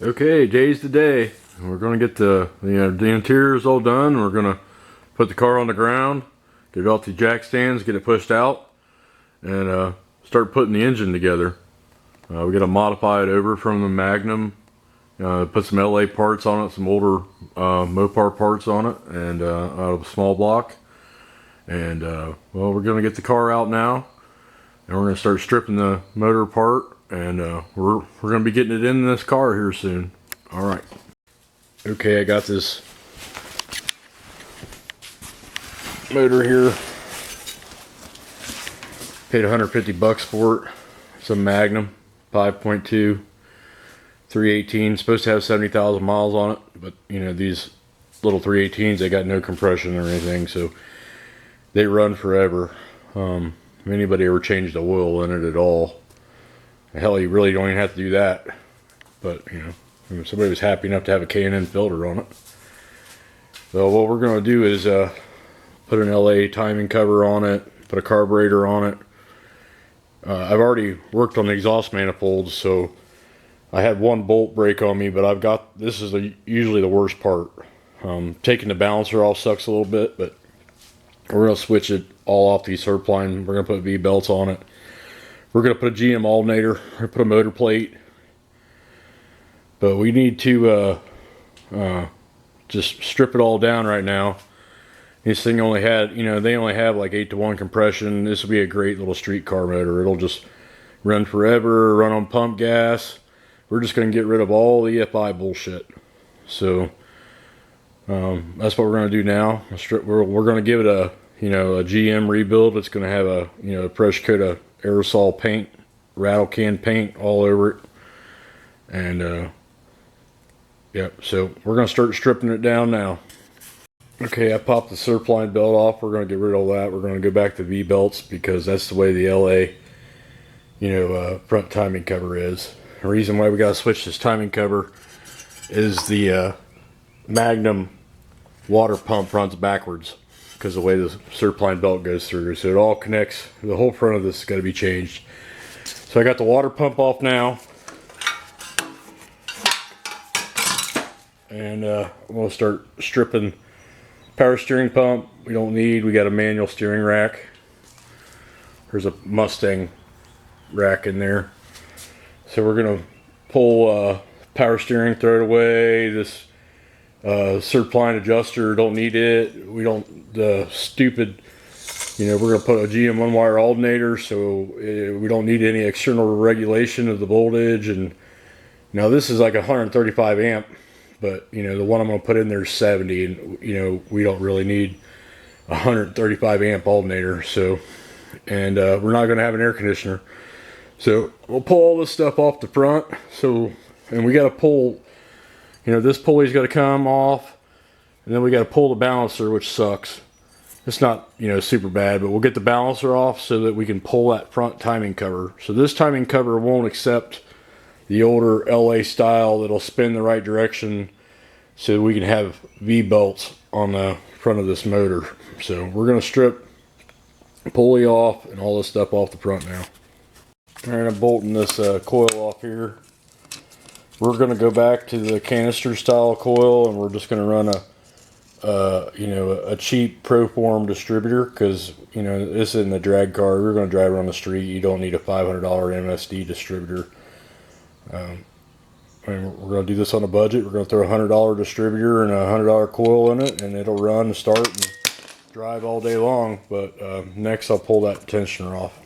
Okay, day's the day. We're gonna get the interiors all done. We're gonna put the car on the ground, get it off the jack stands, get it pushed out, and start putting the engine together. We gotta modify it over from the Magnum, put some LA parts on it, some older Mopar parts on it, and out of a small block. And well, we're gonna get the car out now, and we're gonna start stripping the motor apart. And we're gonna be getting it in this car here soon. All right. Okay, I got this motor here. Paid 150 bucks for it. It's a Magnum 5.2 318. Supposed to have 70,000 miles on it, but you know, these little 318s, they got no compression or anything, so they run forever. If anybody ever changed the oil in it at all, hell, you really don't even have to do that. But you know, if somebody was happy enough to have a K&N filter on it. So what we're going to do is put an LA timing cover on it, put a carburetor on it. I've already worked on the exhaust manifolds, so I had one bolt break on me, but I've got, this is usually the worst part. Taking the balancer off sucks a little bit, but we're going to switch it all off the Surpline. We're going to put V-belts on it. We're going to put a GM alternator, we're going to put a motor plate, but we need to just strip it all down right now. This thing only had, you know, they only have like 8-to-1 compression. This will be a great little street car motor. It'll just run forever, run on pump gas. We're just going to get rid of all the EFI bullshit. So that's what we're going to do now. We're going to give it a, you know, a GM rebuild. It's going to have a, you know, a fresh coat of aerosol paint, rattle can paint all over it. And yep, so we're going to start stripping it down now. Okay, I popped the Surpline belt off. We're going to get rid of all that. We're going to go back to V-belts because that's the way the LA, you know, front timing cover is. The reason why we got to switch this timing cover is the Magnum water pump runs backwards because of the way the Surpline belt goes through. So it all connects. The whole front of this has got to be changed. So I got the water pump off now. And I'm going to start stripping power steering pump. We don't need. We got a manual steering rack. There's a Mustang rack in there. So we're going to pull power steering, throw it away. This Surpline adjuster, don't need it. We don't, the stupid, you know, we're going to put a GM one-wire alternator, so we don't need any external regulation of the voltage. And now this is like 135 amp, but you know, the one I'm going to put in there is 70, and you know, we don't really need 135 amp alternator. So, and we're not going to have an air conditioner. So we'll pull all this stuff off the front. So, and we got to pull, you know, this pulley's got to come off, and then we got to pull the balancer, which sucks. It's not, you know, super bad, but we'll get the balancer off so that we can pull that front timing cover. So this timing cover won't accept the older LA style that'll spin the right direction, so we can have V-belts on the front of this motor. So we're going to strip the pulley off and all this stuff off the front now. All right, I'm bolting this coil off here. We're going to go back to the canister style coil, and we're just going to run you know, a cheap Proform distributor, because you know, this isn't a drag car. We're going to drive around the street. You don't need a $500 MSD distributor. And we're going to do this on a budget. We're going to throw a $100 distributor and a $100 coil in it, and it'll run and start and drive all day long. But next I'll pull that tensioner off.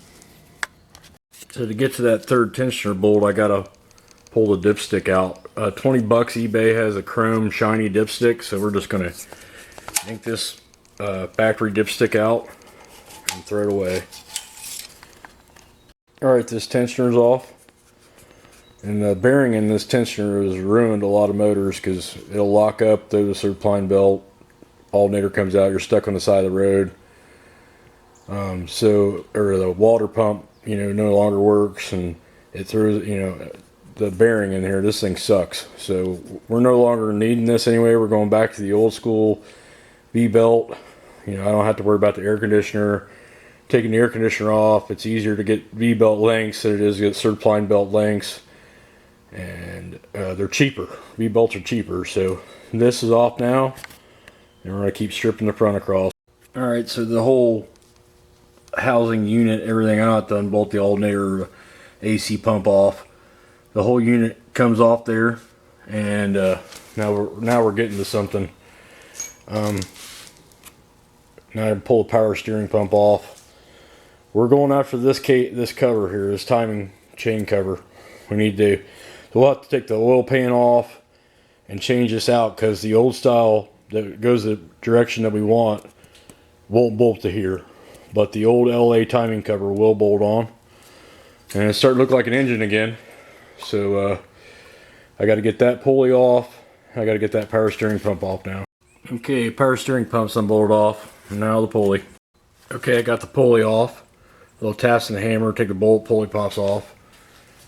So to get to that third tensioner bolt, I got to pull the dipstick out. 20 bucks. eBay has a chrome shiny dipstick, so we're just going to yank this factory dipstick out and throw it away. Alright, this tensioner's off. And the bearing in this tensioner has ruined a lot of motors because it'll lock up through the Surpline belt. Alternator comes out, you're stuck on the side of the road. Or the water pump, you know, no longer works, and it throws, you know, the bearing in here. This thing sucks. So we're no longer needing this anyway. We're going back to the old school V-belt. You know, I don't have to worry about the air conditioner. Taking the air conditioner off, it's easier to get V-belt lengths than it is to get Surpline belt lengths. and they're cheaper. V-bolts are cheaper. So this is off now, and we're going to keep stripping the front across. Alright, so the whole housing unit, everything, I don't have to unbolt the alternator, AC pump off. The whole unit comes off there, and now we're getting to something. Now I pull the power steering pump off. We're going after this cover here, this timing chain cover. We need to. So we'll have to take the oil pan off and change this out, because the old style that goes the direction that we want won't bolt to here, but the old LA timing cover will bolt on, and it's starting to look like an engine again. So I got to get that pulley off. I got to get that power steering pump off now. Okay, power steering pump's unbolted off. Now the pulley. Okay, I got the pulley off. A little taps in the hammer, take the bolt, pulley pops off,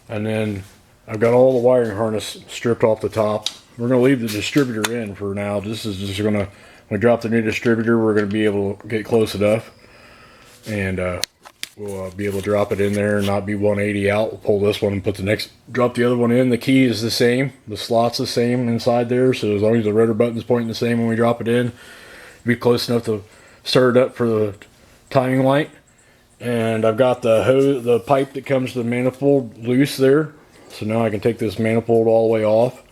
and then I've got all the wiring harness stripped off the top. We're going to leave the distributor in for now. This is just going to, when we drop the new distributor, we're going to be able to get close enough, and we'll be able to drop it in there and not be 180 out. We'll pull this one and put the next, drop the other one in. The key is the same, the slot's the same inside there, so as long as the rotor button's pointing the same when we drop it in, be close enough to start it up for the timing light. And I've got the hose, the pipe that comes to the manifold loose there, so now I can take this manifold all the way off.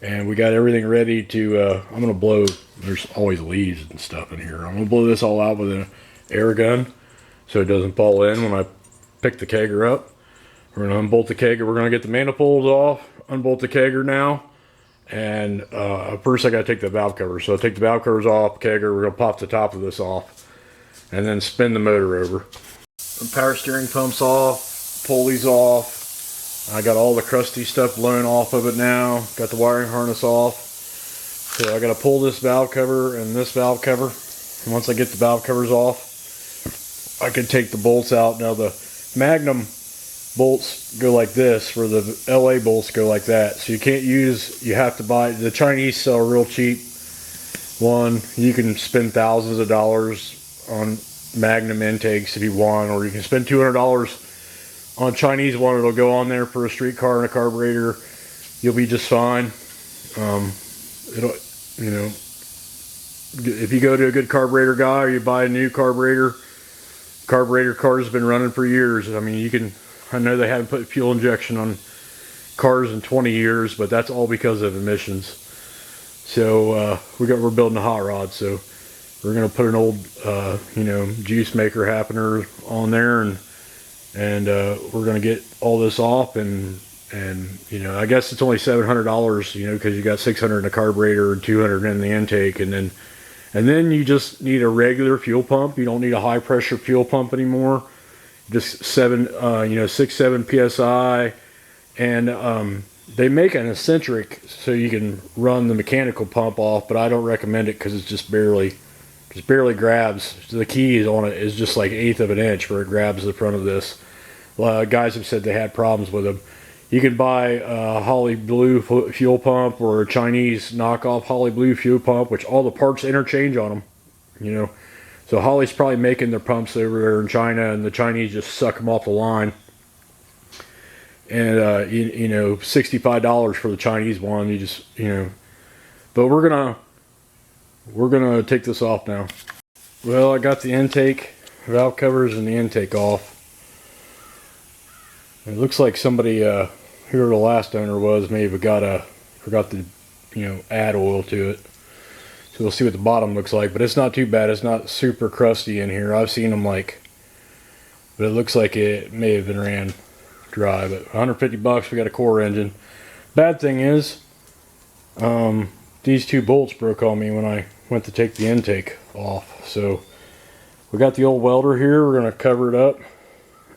And we got everything ready to, I'm going to blow, there's always leaves and stuff in here. I'm going to blow this all out with an air gun so it doesn't fall in when I pick the kegger up. We're going to unbolt the kegger. We're going to get the manifolds off, unbolt the kegger now. And first I got to take the valve cover. So I'll take the valve covers off, kegger, we're going to pop the top of this off, and then spin the motor over. The power steering pump's off, pulley's off. I got all the crusty stuff blown off of it now. Got the wiring harness off. So I got to pull this valve cover and this valve cover. And once I get the valve covers off, I can take the bolts out. Now the Magnum bolts go like this, where the LA bolts go like that. So you can't use, you have to buy, the Chinese sell a real cheap one. You can spend thousands of dollars on Magnum intakes if you want, or you can spend $200 on a Chinese one. It'll go on there for a street car and a carburetor. You'll be just fine. It'll, you know, if you go to a good carburetor guy or you buy a new carburetor car's been running for years. I mean, you can, I know they haven't put fuel injection on cars in 20 years, but that's all because of emissions. So we're building a hot rod, so we're gonna put an old you know, juice maker happener on there, and we're gonna get all this off, and you know, I guess it's only $700, you know, because you got 600 in the carburetor and 200 in the intake, and then you just need a regular fuel pump. You don't need a high pressure fuel pump anymore. Just 6-7 psi, and they make an eccentric so you can run the mechanical pump off, but I don't recommend it because it's just barely grabs. The key on it is just like 1/8 of an inch where it grabs the front of this. Guys have said they had problems with them. You can buy a Holly Blue fuel pump or a Chinese knockoff Holly Blue fuel pump, which all the parts interchange on them, you know. So Holly's probably making their pumps over there in China, and the Chinese just suck them off the line. And you know, $65 for the Chinese one. You just, you know. But we're gonna take this off now. Well, I got the intake valve covers and the intake off. It looks like somebody, whoever the last owner was, may have forgot to, you know, add oil to it. So we'll see what the bottom looks like, but it's not too bad. It's not super crusty in here. I've seen them but it looks like it may have been ran dry. But $150, we got a core engine. Bad thing is, these two bolts broke on me when I went to take the intake off. So we got the old welder here. We're gonna cover it up,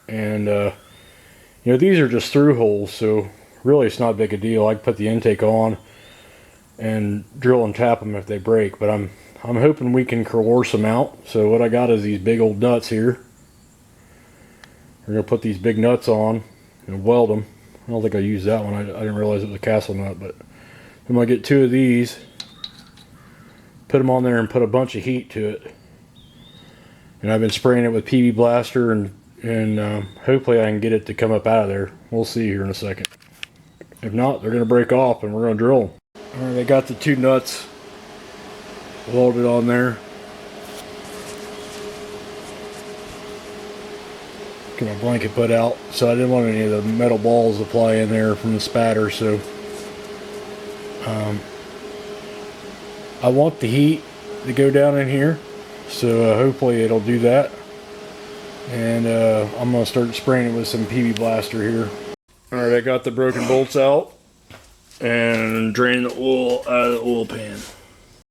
and you know, these are just through holes, so really it's not big a deal. I can put the intake on and drill and tap them if they break, but I'm hoping we can coerce them out. So what I got is these big old nuts here. We're gonna put these big nuts on and weld them. I don't think I used that one. I didn't realize it was a castle nut, but I'm gonna get 2 of these, put them on there, and put a bunch of heat to it. And I've been spraying it with PB Blaster, and hopefully I can get it to come up out of there. We'll see here in a second. If not, they're going to break off and we're going to drill them. All right, they got the 2 nuts welded on there. Get my blanket put out, so I didn't want any of the metal balls to fly in there from the spatter, so I want the heat to go down in here, so hopefully it'll do that. And I'm going to start spraying it with some PB Blaster here. Alright, I got the broken bolts out and drain the oil out of the oil pan.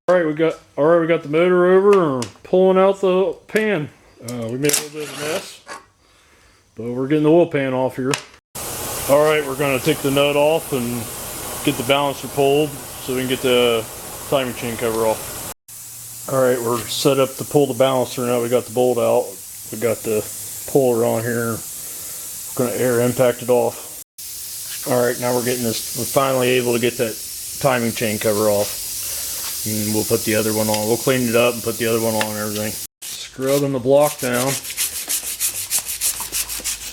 Alright, we got the motor over and pulling out the pan. We made a little bit of a mess, but we're getting the oil pan off here. Alright, we're going to take the nut off and get the balancer pulled so we can get the timing chain cover off. Alright, we're set up to pull the balancer now. We got the bolt out. We got the puller on here. We're going to air impact it off. Alright, now we're finally able to get that timing chain cover off. And we'll put the other one on. We'll clean it up and put the other one on and everything. Scrubbing the block down.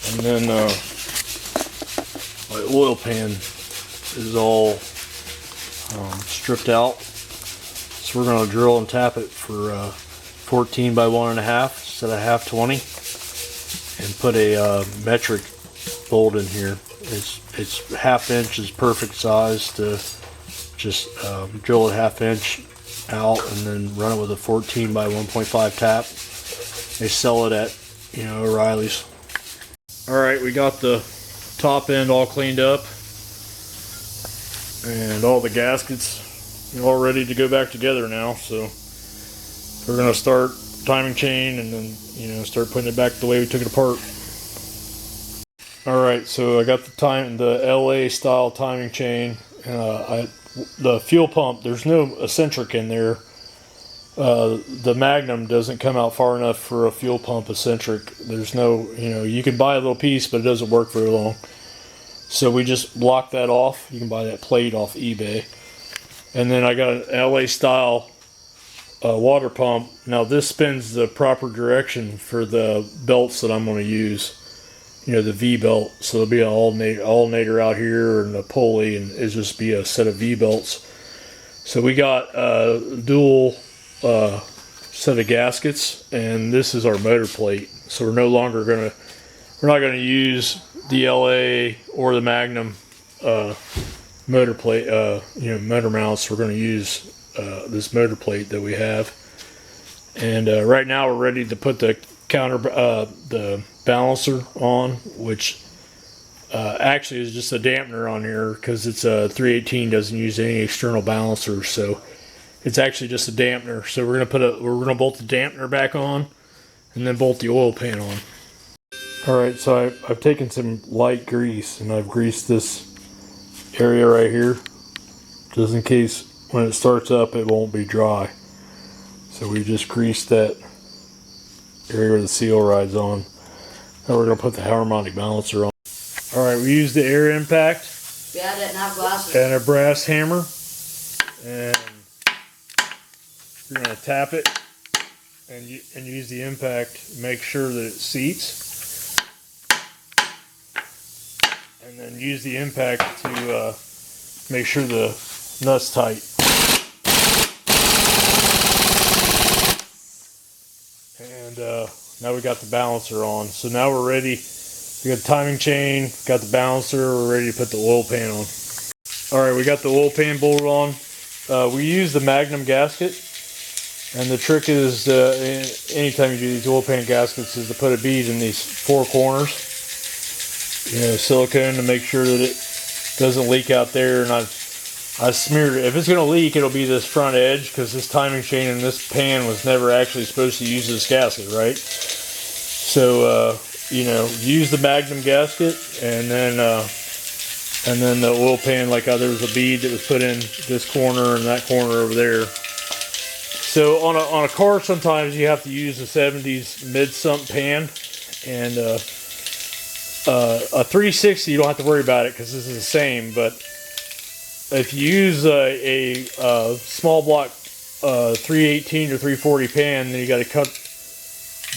And then my oil pan is all stripped out. So we're going to drill and tap it for 14 by 1.5 instead of half 20. And put a metric bolt in here. It's 1/2 inch is perfect size to just drill it 1/2 inch out and then run it with a 14 by 1.5 tap. They sell it at, you know, O'Reilly's. Alright, we got the top end all cleaned up and all the gaskets all ready to go back together now, so we're going to start timing chain and then, you know, start putting it back the way we took it apart. Alright, so I got the LA style timing chain. The fuel pump, there's no eccentric in there. The Magnum doesn't come out far enough for a fuel pump eccentric. There's no, you know, you can buy a little piece, but it doesn't work very long. So we just block that off. You can buy that plate off eBay. And then I got an LA style water pump. Now this spins the proper direction for the belts that I'm going to use. You know, the V belt. So there'll be an alternator out here and a pulley, and it'll just be a set of V belts. So we got dual set of gaskets, and this is our motor plate. So we're not gonna use the LA or the Magnum motor plate, you know, motor mounts. We're gonna use this motor plate that we have. And right now we're ready to put the the balancer on, which actually is just a dampener on here because it's a 318, doesn't use any external balancers, so it's actually just a dampener. So we're gonna bolt the dampener back on and then bolt the oil pan on. Alright, so I've taken some light grease and I've greased this area right here just in case when it starts up it won't be dry. So we just greased that area where the seal rides on. Now we're going to put the harmonic balancer on. Alright, we used the air impact and a brass hammer, and you're going to tap it and use the impact, make sure that it seats, and then use the impact to make sure the nut's tight. And now we got the balancer on. So now we're ready. We got the timing chain, got the balancer, we're ready to put the oil pan on. Alright, we got the oil pan bolted on. We use the Magnum gasket. And the trick is, anytime you do these oil pan gaskets, is to put a bead in these 4 corners. You know, silicone to make sure that it doesn't leak out there. And I smeared it. If it's going to leak, it'll be this front edge, because this timing chain in this pan was never actually supposed to use this gasket, right? So, you know, use the Magnum gasket, and then the oil pan, like there was a bead that was put in this corner and that corner over there. So on a car, sometimes you have to use a 70s mid-sump pan, and a 360 you don't have to worry about it because this is the same. But if you use a small block 318 or 340 pan, then you got to cut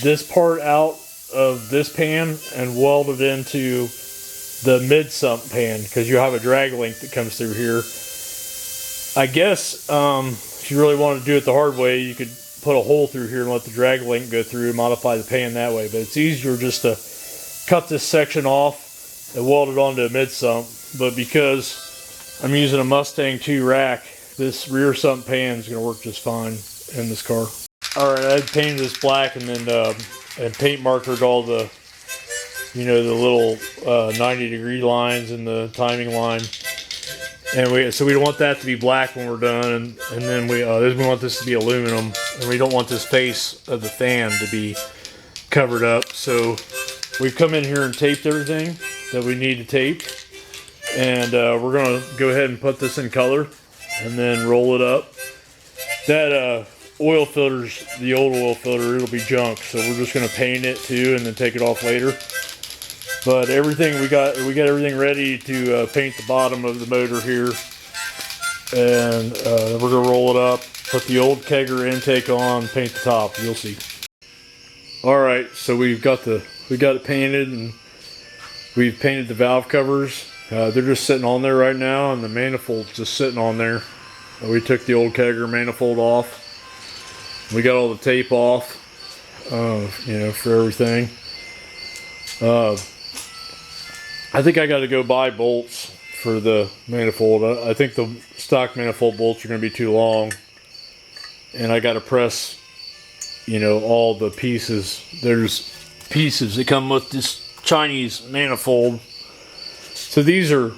this part out of this pan and weld it into the mid sump pan, because you have a drag link that comes through here. I guess if you really want to do it the hard way, you could put a hole through here and let the drag link go through and modify the pan that way. But it's easier just to cut this section off and weld it onto a mid sump. But because I'm using a Mustang 2 rack, this rear sump pan is going to work just fine in this car. Alright, I painted this black and then and paint markered all the, you know, the little 90-degree lines and the timing line. And so we don't want that to be black when we're done, and then we want this to be aluminum, and we don't want this face of the fan to be covered up. So we've come in here and taped everything that we need to tape, and we're gonna go ahead and put this in color, and then roll it up. That oil filter's the old oil filter; it'll be junk, so we're just gonna paint it too, and then take it off later. But everything we got everything ready to paint the bottom of the motor here, and we're gonna roll it up, put the old kegger intake on, paint the top. You'll see. All right, so we got it painted, and we've painted the valve covers. They're just sitting on there right now, and the manifold's just sitting on there. We took the old kegger manifold off. We got all the tape off, you know, for everything. I think I got to go buy bolts for the manifold. I think the stock manifold bolts are going to be too long, and I got to press, you know, all the pieces. There's pieces that come with this Chinese manifold. So these are,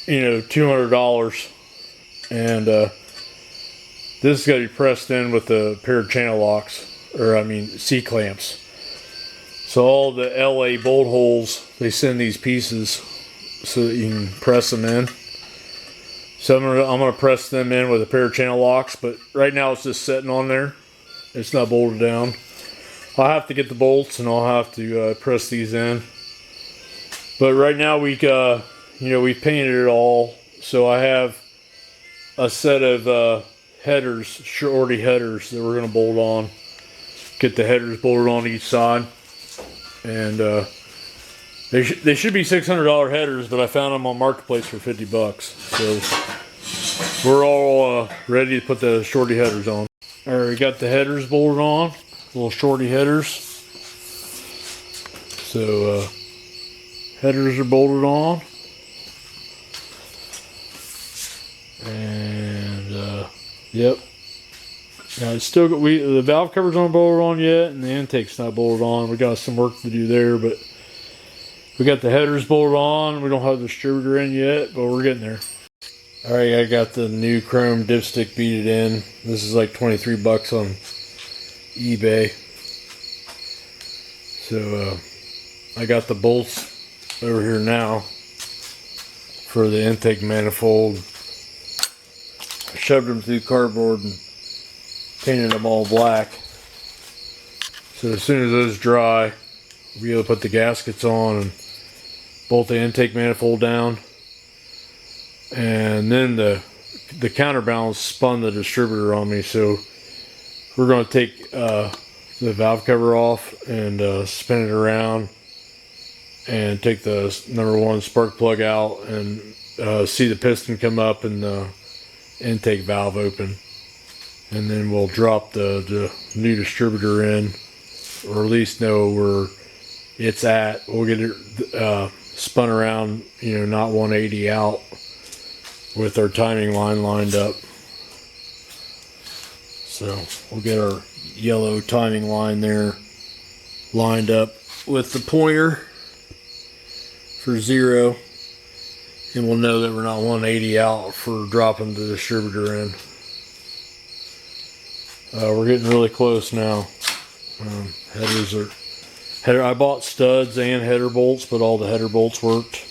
you know, $200, and this has got to be pressed in with a pair of channel locks, or I mean C-clamps. So all the LA bolt holes, they send these pieces so that you can press them in. So I'm gonna press them in with a pair of channel locks, but right now it's just sitting on there. It's not bolted down. I'll have to get the bolts and I'll have to press these in. But right now we you know, we've painted it all. So I have a set of headers, shorty headers that we're gonna bolt on. Get the headers bolted on each side. And they should be $600 headers, but I found them on Marketplace for $50. So we're all ready to put the shorty headers on. All right, we got the headers bolted on, little shorty headers. So headers are bolted on, and yep. Now it's still the valve covers aren't bolted on yet, and the intake's not bolted on. We got some work to do there, but we got the headers bolted on. We don't have the distributor in yet, but we're getting there. All right, I got the new chrome dipstick beaded in. This is like $23 on eBay. So I got the bolts over here now for the intake manifold. I shoved them through cardboard and painted them all black. So as soon as those dry, we'll be able to put the gaskets on and bolt the intake manifold down. And then the counterbalance spun the distributor on me, so we're going to take the valve cover off and spin it around and take the #1 spark plug out and see the piston come up and the intake valve open. And then we'll drop the new distributor in, or at least know where it's at. We'll get it spun around, you know, not 180 out, with our timing line lined up. So we'll get our yellow timing line there lined up with the pointer for 0, and we'll know that we're not 180 out for dropping the distributor in. We're getting really close now. I bought studs and header bolts, but all the header bolts worked.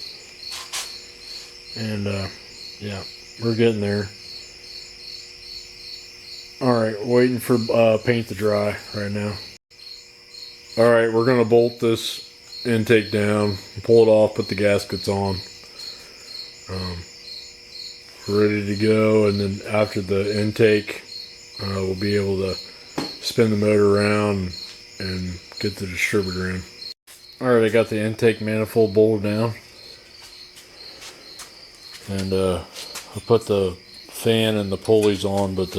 And yeah, we're getting there. Alright, waiting for paint to dry right now. Alright, we're going to bolt this intake down, pull it off, put the gaskets on. We're ready to go, and then after the intake, we'll be able to spin the motor around and get the distributor in. Alright, I got the intake manifold bolted down. and I put the fan and the pulleys on, but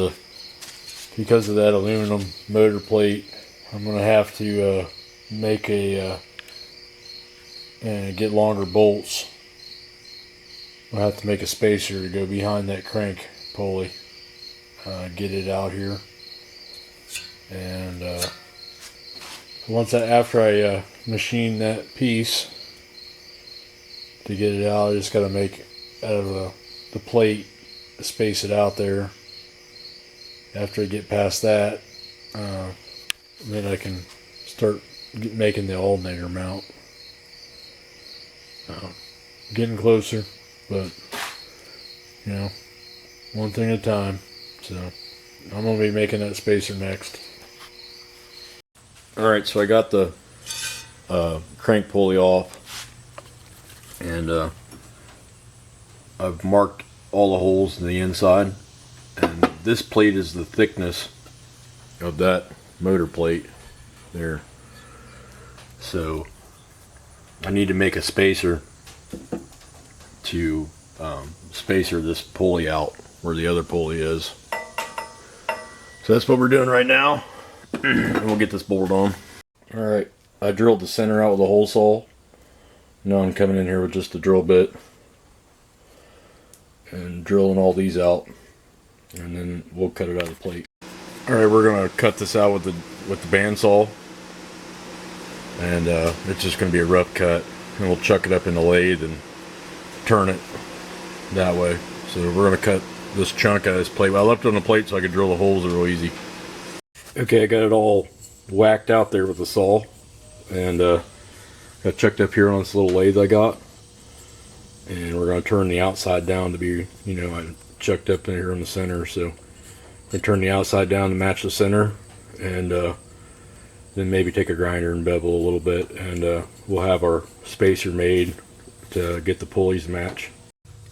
because of that aluminum motor plate, I'm gonna have to make and get longer bolts. I'll have to make a spacer to go behind that crank pulley, get it out here, and after I machine that piece to get it out, I just got to make out of the plate, space it out there. After I get past that, then I can start making the alternator mount. Getting closer, but you know, one thing at a time. So I'm gonna be making that spacer next. All right, so I got the crank pulley off, and I've marked all the holes in the inside, and this plate is the thickness of that motor plate there. So I need to make a spacer to spacer this pulley out where the other pulley is. So that's what we're doing right now, and we'll get this bolt on. Alright, I drilled the center out with a hole saw. Now I'm coming in here with just a drill bit and drilling all these out, and then we'll cut it out of the plate. Alright, we're going to cut this out with the bandsaw, and it's just going to be a rough cut, and we'll chuck it up in the lathe and turn it that way. So we're going to cut this chunk out of this plate. I left it on the plate so I could drill the holes real easy. Okay, I got it all whacked out there with the saw, and got chucked up here on this little lathe I got, and we're going to turn the outside down to be, you know, I chucked up in here in the center, so I turn the outside down to match the center, and then maybe take a grinder and bevel a little bit, and we'll have our spacer made to get the pulleys match.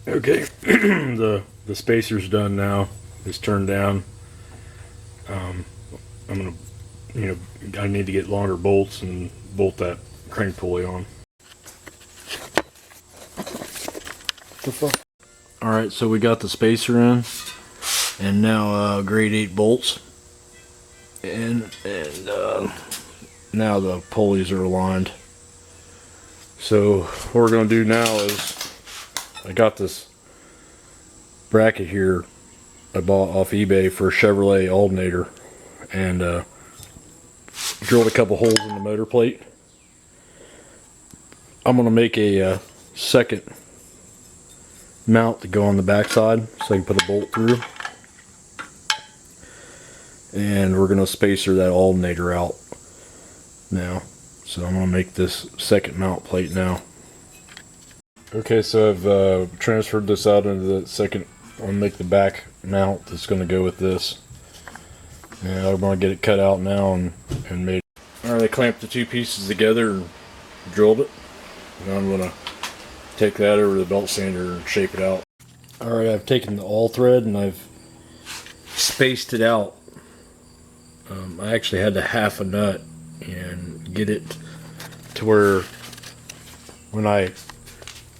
Okay, the spacer's done now. It's turned down. I'm gonna, you know, I need to get longer bolts and bolt that crank pulley on. Alright, so we got the spacer in, and now grade 8 bolts, and now the pulleys are aligned. So what we're going to do now is, I got this bracket here I bought off eBay for a Chevrolet alternator, and drilled a couple holes in the motor plate. I'm going to make a second mount to go on the backside so I can put a bolt through, and we're going to spacer that alternator out now. So I'm going to make this second mount plate now. Okay, so I've transferred this out into the second. I'm going to make the back mount that's going to go with this, and I'm going to get it cut out now and made. Alright, I clamped the two pieces together and drilled it. Now I'm going to take that over to the belt sander and shape it out. Alright, I've taken the all thread and I've spaced it out. I actually had to half a nut and get it to where when I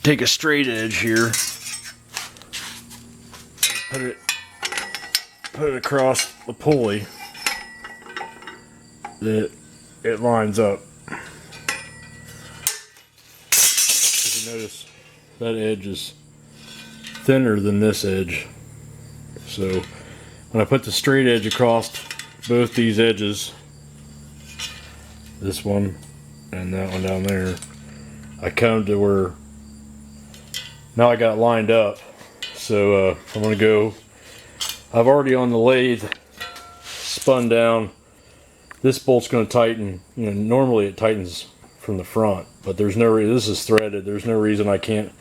take a straight edge here, put it across the pulley, that it lines up. As you notice, that edge is thinner than this edge. So when I put the straight edge across both these edges, this one and that one down there, I come to where now I got it lined up. So I'm going to go, I've already on the lathe spun down. This bolt's going to tighten. You know, normally it tightens from the front, but there's no reason, this is threaded, there's no reason I can't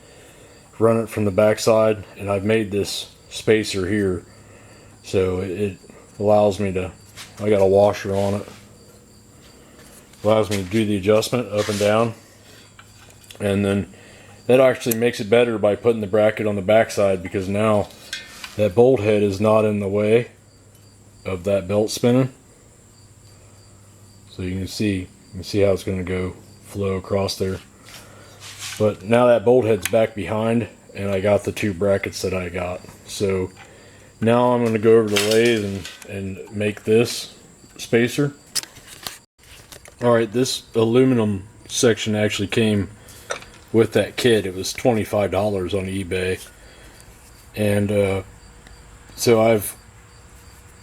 run it from the backside, and I've made this spacer here, so it allows me to, I got a washer on it, allows me to do the adjustment up and down, and then that actually makes it better by putting the bracket on the backside, because now that bolt head is not in the way of that belt spinning. So you can see how it's going to go flow across there. But now that bolt head's back behind, and I got the 2 brackets that I got. So now I'm going to go over to the lathe and make this spacer. Alright, this aluminum section actually came with that kit. It was $25 on eBay. And so I've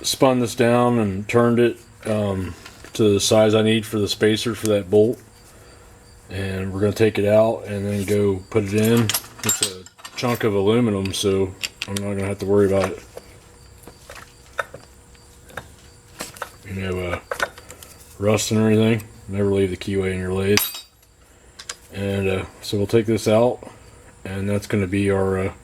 spun this down and turned it to the size I need for the spacer for that bolt. And we're going to take it out and then go put it in. It's a chunk of aluminum, so I'm not going to have to worry about it. Rusting or anything. Never leave the keyway in your lathe. And so we'll take this out, and that's going to be our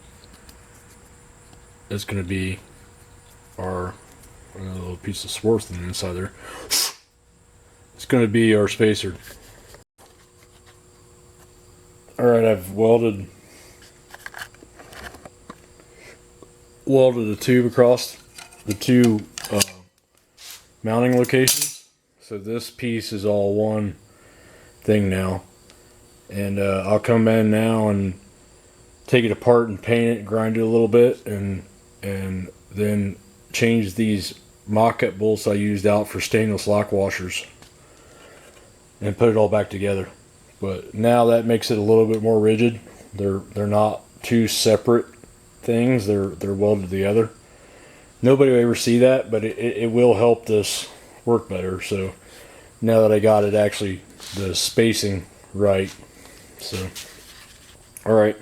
little piece of swarth on the inside there. It's going to be our spacer. Alright, I've welded a tube across the 2 mounting locations. So this piece is all one thing now. And I'll come in now and take it apart and paint it, grind it a little bit, and then change these mock-up bolts I used out for stainless lock washers and put it all back together. But now that makes it a little bit more rigid. They're not 2 separate things. They're welded together. Nobody will ever see that, but it will help this work better. So now that I got it actually the spacing right. So alright,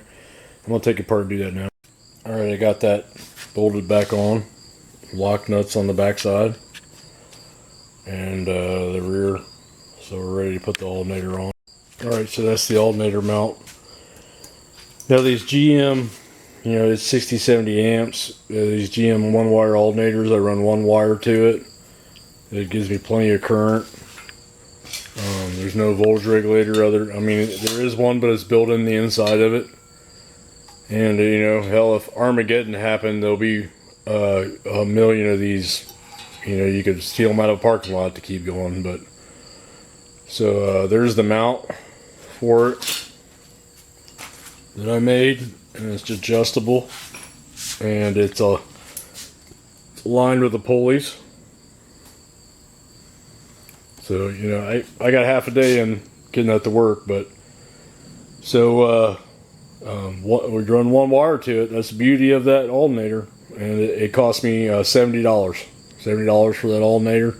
I'm gonna take it apart and do that now. Alright, I got that bolted back on. Lock nuts on the back side and the rear. So we're ready to put the alternator on. Alright, so that's the alternator mount. Now these GM, it's 60-70 amps. These GM 1-wire alternators, I run 1 wire to it. It gives me plenty of current. There's no voltage regulator there is one, but it's built in the inside of it. And hell, if Armageddon happened, there'll be a million of these. You could steal them out of a parking lot to keep going. But so there's the mount for it that I made, and it's adjustable, and it's aligned with the pulleys. So I got half a day in getting that to work, but so we run 1 wire to it. That's the beauty of that alternator, and it cost me $70. $70 for that alternator.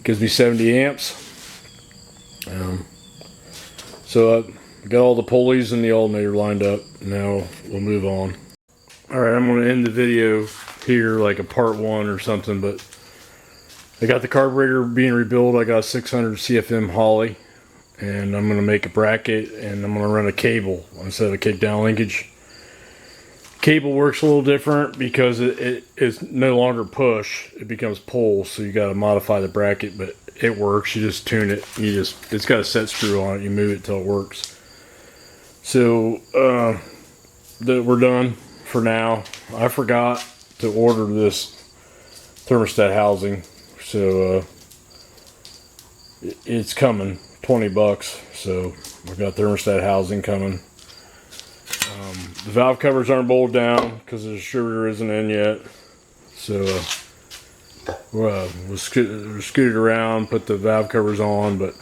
Gives me 70 amps. So I got all the pulleys and the alternator lined up. Now we'll move on. Alright, I'm going to end the video here like a part 1 or something, but I got the carburetor being rebuilt. I got a 600 CFM Holley, and I'm going to make a bracket, and I'm going to run a cable instead of a kickdown linkage. Cable works a little different because it is no longer push, it becomes pull, so you got to modify the bracket, but it works. You just tune it. It's got a set screw on it. You move it till it works. So we're done for now. I forgot to order this thermostat housing, so it's coming. $20. So we've got thermostat housing coming. The valve covers aren't bolted down because the distributor isn't in yet. So we'll scoot it around, put the valve covers on. But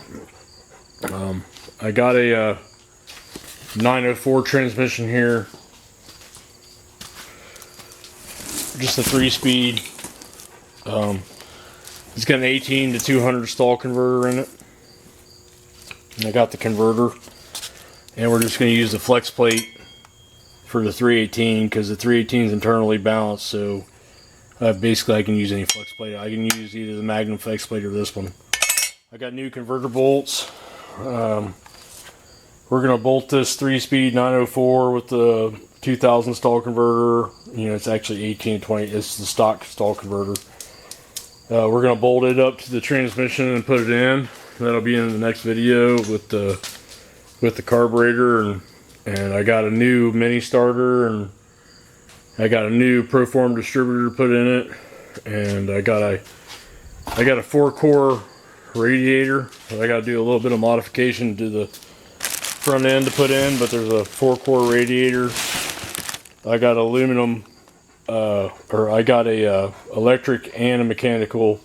I got a 904 transmission here, just a 3-speed. It's got an 18 to 200 stall converter in it. And I got the converter, and we're just going to use the flex plate for the 318 because the 318 is internally balanced. So basically I can use any flex plate. I can use either the Magnum flex plate or this one. I got new converter bolts. We're going to bolt this 3-speed 904 with the 2000 stall converter. It's actually 18 to 20. It's the stock stall converter. We're going to bolt it up to the transmission and put it in. That'll be in the next video with the carburetor, and I got a new mini starter, and I got a new Proform distributor to put in it, and I got a 4-core radiator. I got to do a little bit of modification to the front end to put in, but there's a 4-core radiator I got aluminum, or I got a electric and a mechanical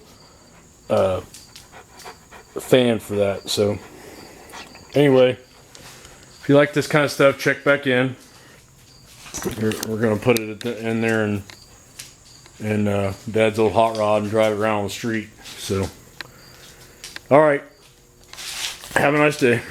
fan for that. So anyway, if you like this kind of stuff, check back in. We're gonna put it in there and Dad's old hot rod and drive it around on the street. So, all right, have a nice day.